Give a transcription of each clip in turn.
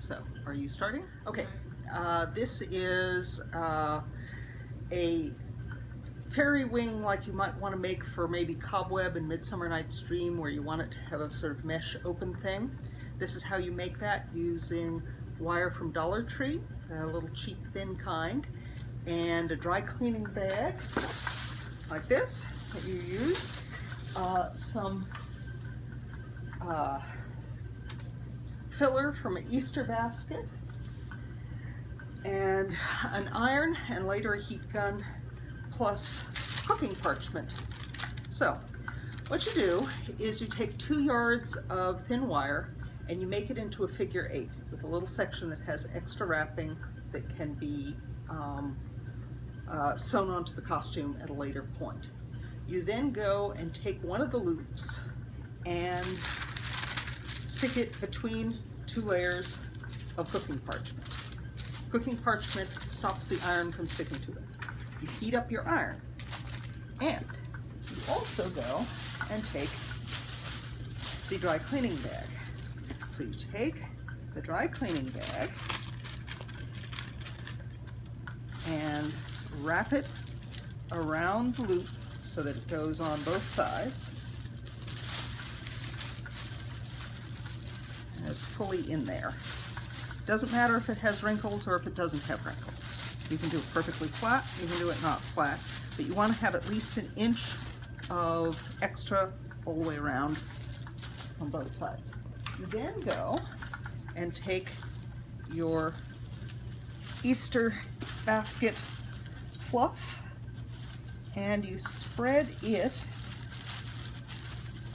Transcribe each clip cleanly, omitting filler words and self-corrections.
So, are you starting? Okay, this is a fairy wing like you might want to make for maybe Cobweb and Midsummer Night's Dream, where you want it to have a sort of mesh open thing. This is how you make that using wire from Dollar Tree, a little cheap thin kind, and a dry cleaning bag like this that you use, some filler from an Easter basket, and an iron, and later a heat gun, plus cooking parchment. So what you do is you take 2 yards of thin wire and you make it into a figure 8 with a little section that has extra wrapping that can be sewn onto the costume at a later point. You then go and take one of the loops and stick it between 2 layers of cooking parchment. Cooking parchment stops the iron from sticking to it. You heat up your iron, and you also go and take the dry cleaning bag. So you take the dry cleaning bag and wrap it around the loop so that it goes on both sides and is fully in there. Doesn't matter if it has wrinkles or if it doesn't have wrinkles. You can do it perfectly flat, you can do it not flat, but you want to have at least 1 inch of extra all the way around on both sides. You then go and take your Easter basket fluff and you spread it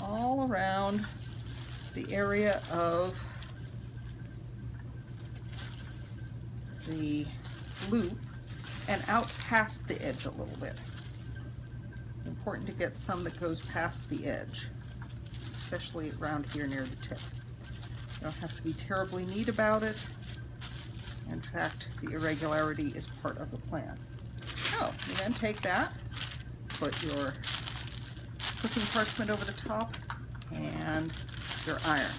all around the area of the loop and out past the edge a little bit. Important to get some that goes past the edge, especially around here near the tip. You don't have to be terribly neat about it. In fact, the irregularity is part of the plan. So you then take that, put your cooking parchment over the top, and your iron.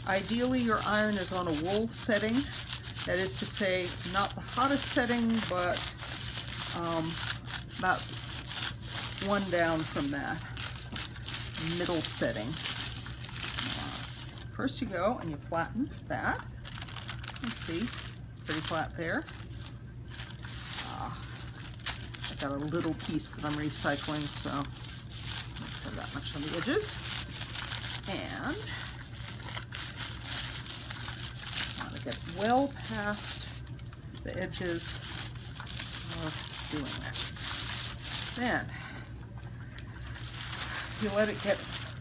Ideally, your iron is on a wool setting. That is to say, not the hottest setting, but about 1 down from that middle setting. First you go and you flatten that. Let's see, it's pretty flat there. I've got a little piece that I'm recycling, so I don't have that much on the edges. And I want to get well past the edges of doing that. Then you let it get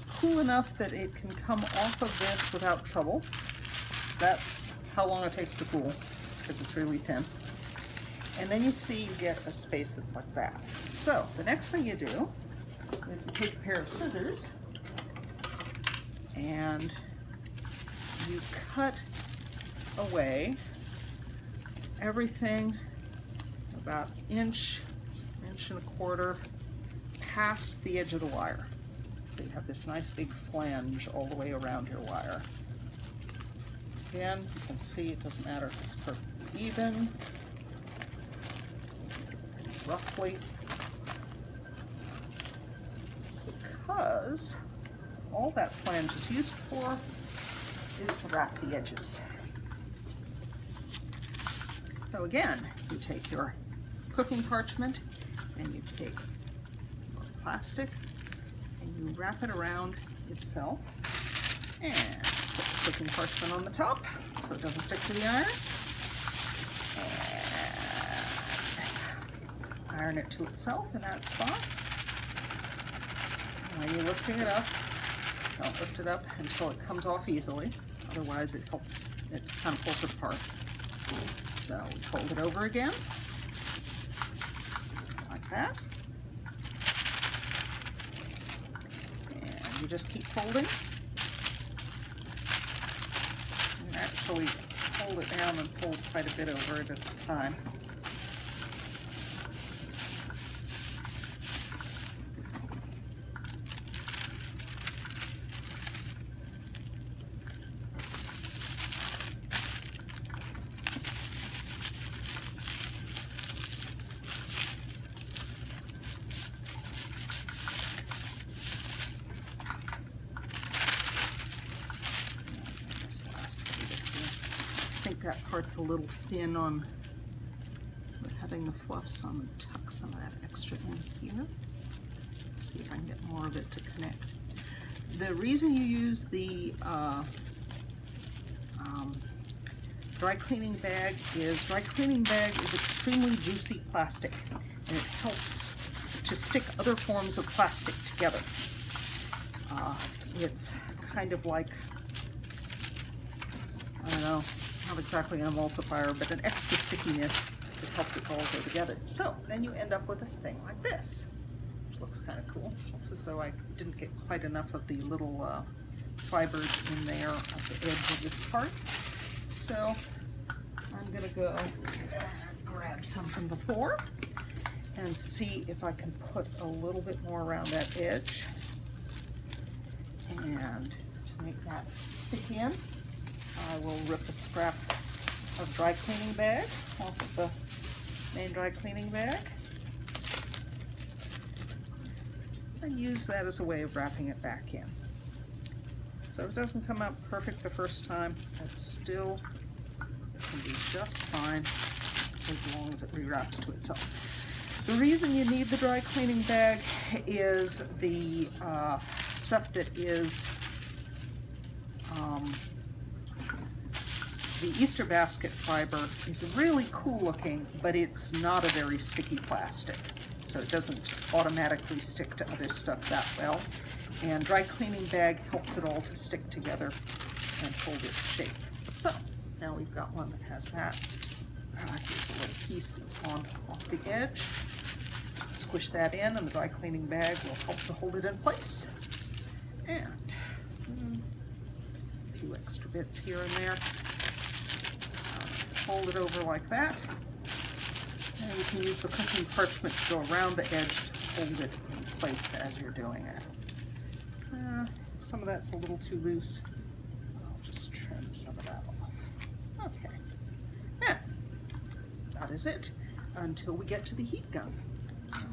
cool enough that it can come off of this without trouble. That's how long it takes to cool, because it's really thin. And then you see you get a space that's like that. So the next thing you do is you take a pair of scissors and you cut away everything about 1 inch, 1.25 inches past the edge of the wire. So you have this nice big flange all the way around your wire. Again, you can see it doesn't matter if it's perfectly even, roughly, because all that flange is used for is to wrap the edges. So again, you take your cooking parchment and you take your plastic and you wrap it around itself and put the cooking parchment on the top so it doesn't stick to the iron, and iron it to itself in that spot. And when you're lifting it up, don't lift it up until it comes off easily, otherwise it kind of pulls it apart. So we fold it over again, like that. And you just keep folding. You can actually hold it down and fold quite a bit over it at a time. that part's a little thin on having the fluff, so I'm going to tuck some of that extra in here. See if I can get more of it to connect. The reason you use the dry cleaning bag is extremely juicy plastic, and it helps to stick other forms of plastic together. It's kind of like, I don't know, not exactly an emulsifier, but an extra stickiness that helps it all go together. So then you end up with this thing like this, which looks kind of cool. Looks as though I didn't get quite enough of the little fibers in there at the edge of this part. So I'm going to go grab some from before and see if I can put a little bit more around that edge. And to make that stick in, I will rip a scrap of dry cleaning bag off of the main dry cleaning bag and use that as a way of wrapping it back in. So if it doesn't come out perfect the first time, it's still, this can be just fine as long as it rewraps to itself. The reason you need the dry cleaning bag is the stuff that is the Easter basket fiber is really cool looking, but it's not a very sticky plastic, so it doesn't automatically stick to other stuff that well. And dry cleaning bag helps it all to stick together and hold its shape. So now we've got one that has that. Here's a little piece that's gone off the edge. Squish that in, and the dry cleaning bag will help to hold it in place. And a few extra bits here and there. Fold it over like that. And you can use the cooking parchment to go around the edge to hold it in place as you're doing it. Some of that's a little too loose. I'll just trim some of that off. Okay. Yeah, that is it until we get to the heat gun.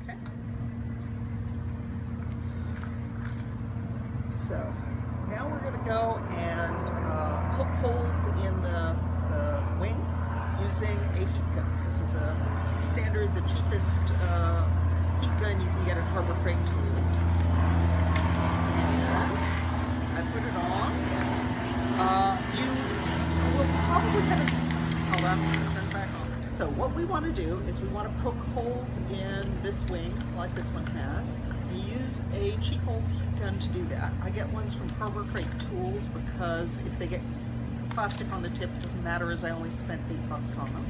Okay. So now we're going to go and poke holes in the wing using a heat gun. This is a standard, the cheapest heat gun you can get at Harbor Freight Tools. And I put it on. You will probably have it. Hold on, turn it back on. So what we want to do is we want to poke holes in this wing, like this one has. You use a cheap old heat gun to do that. I get ones from Harbor Freight Tools because if they get plastic on the tip, it doesn't matter, as I only spent $8 on them.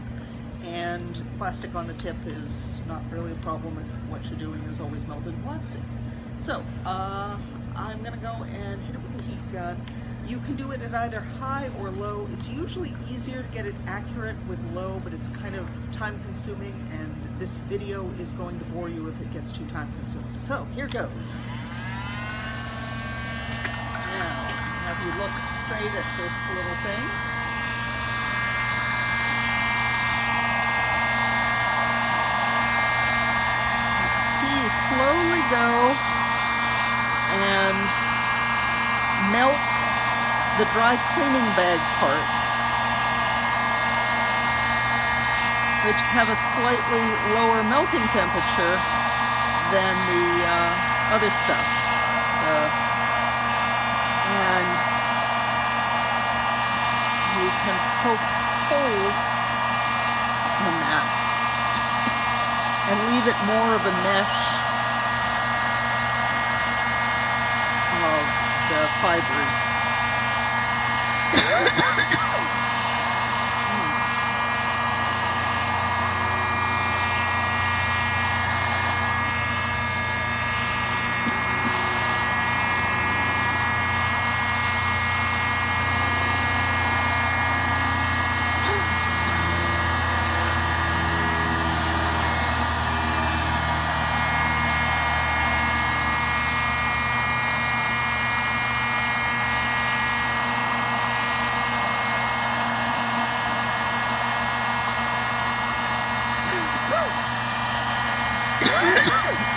And plastic on the tip is not really a problem if what you're doing is always melted plastic. So I'm going to go and hit it with the heat gun. You can do it at either high or low. It's usually easier to get it accurate with low, but it's kind of time consuming, and this video is going to bore you if it gets too time consuming. So here goes. Now, have you look straight at this little thing. You can see you slowly go and melt the dry cleaning bag parts, which have a slightly lower melting temperature than the other stuff. And you can poke holes in that and leave it more of a mesh of the fibers.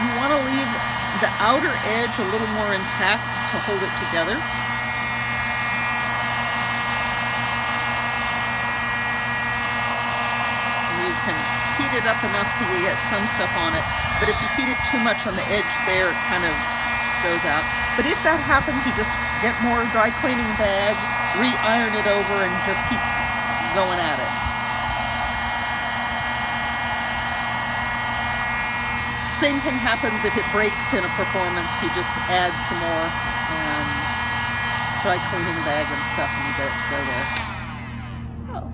You want to leave the outer edge a little more intact to hold it together. can heat it up enough till you get some stuff on it, but if you heat it too much on the edge there, it kind of goes out. But if that happens, you just get more dry cleaning bag, re-iron it over, and just keep going at it. Same thing happens if it breaks in a performance. You just add some more dry cleaning bag and stuff, and you get it to go there. Oh,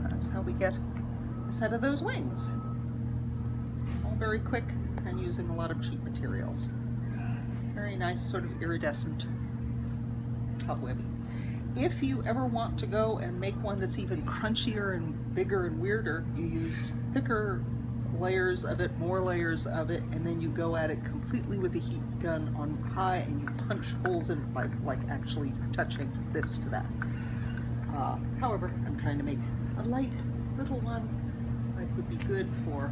that's how we get a set of those wings. All very quick and using a lot of cheap materials. Very nice, sort of iridescent cobwebby. If you ever want to go and make one that's even crunchier and bigger and weirder, you use thicker layers of it, more layers of it, and then you go at it completely with the heat gun on high, and you punch holes in it by like actually touching this to that. However, I'm trying to make a light little one that would be good for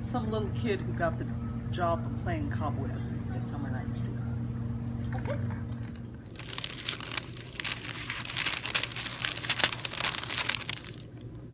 some little kid who got the job of playing cobweb at summer night school. Okay.